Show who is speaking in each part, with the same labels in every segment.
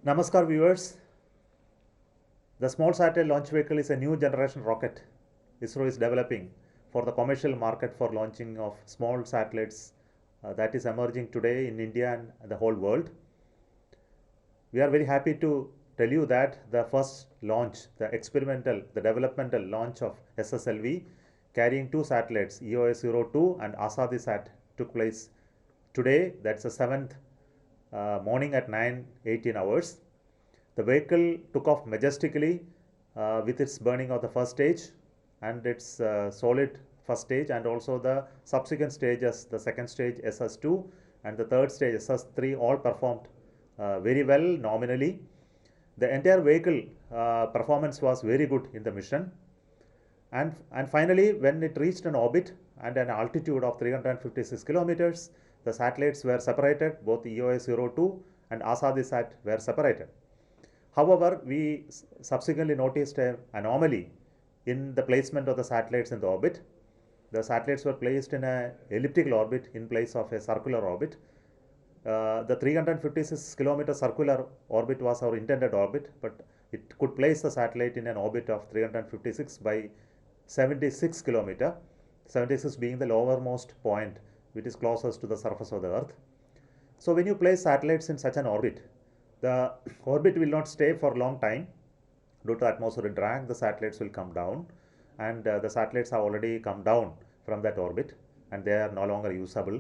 Speaker 1: Namaskar viewers. The small satellite launch vehicle is a new generation rocket ISRO is developing for the commercial market for launching of small satellites that is emerging today in India and the whole world. We are very happy to tell you that the first launch, the developmental launch of SSLV carrying two satellites EOS-02 and ASADISat took place today. That's the 7th morning at 9:18 hours. The vehicle took off majestically with its burning of the first stage and its solid first stage, and also the subsequent stages, the second stage SS2 and the third stage SS3 all performed very well nominally. The entire vehicle performance was very good in the mission. And finally, when it reached an orbit and an altitude of 356 kilometers, the satellites were separated, both EOS-02 and ASADISat were separated. However, we subsequently noticed an anomaly in the placement of the satellites in the orbit. The satellites were placed in an elliptical orbit in place of a circular orbit. The 356 kilometer circular orbit was our intended orbit, but it could place the satellite in an orbit of 356 by 76 kilometer, 76 being the lowermost point which is closest to the surface of the earth. So when you place satellites in such an orbit, the orbit will not stay for a long time. Due to atmospheric drag, the satellites will come down, and the satellites have already come down from that orbit and they are no longer usable.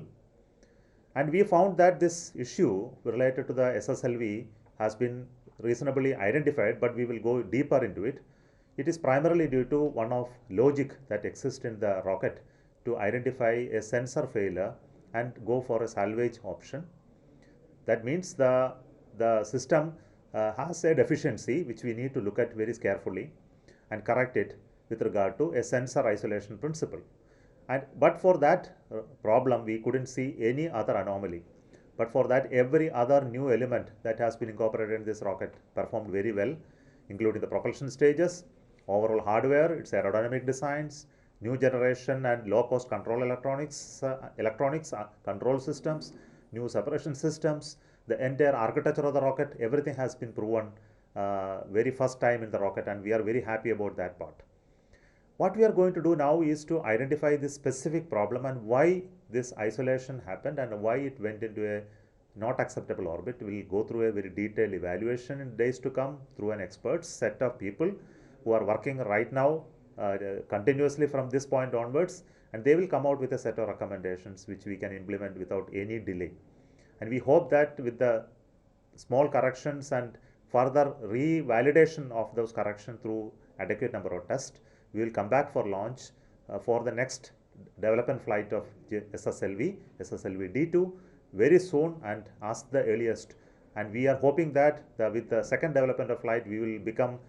Speaker 1: And we found that this issue related to the SSLV has been reasonably identified, but we will go deeper into it. It is primarily due to one of logic that exists in the rocket to identify a sensor failure and go for a salvage option. That means the system has a deficiency which we need to look at very carefully and correct it with regard to a sensor isolation principle. But for that problem, we couldn't see any other anomaly. But for that, every other new element that has been incorporated in this rocket performed very well, including the propulsion stages, overall hardware, its aerodynamic designs, new generation and low-cost control electronics, control systems, new separation systems, the entire architecture of the rocket, everything has been proven very first time in the rocket, and we are very happy about that part. What we are going to do now is to identify this specific problem and why this isolation happened and why it went into a not acceptable orbit. We will go through a very detailed evaluation in days to come through an expert set of people who are working right now continuously from this point onwards, and they will come out with a set of recommendations which we can implement without any delay. And we hope that with the small corrections and further revalidation of those corrections through adequate number of tests, we will come back for launch for the next development flight of SSLV D2 very soon and as the earliest. And we are hoping that with the second development of flight, we will become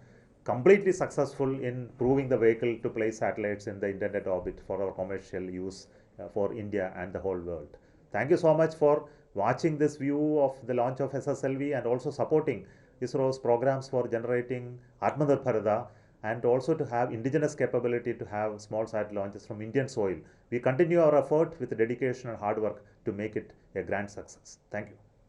Speaker 1: completely successful in proving the vehicle to place satellites in the intended orbit for our commercial use for India and the whole world. Thank you so much for watching this view of the launch of SSLV and also supporting ISRO's programs for generating Atmanirbharta and also to have indigenous capability to have small satellite launches from Indian soil. We continue our effort with dedication and hard work to make it a grand success. Thank you.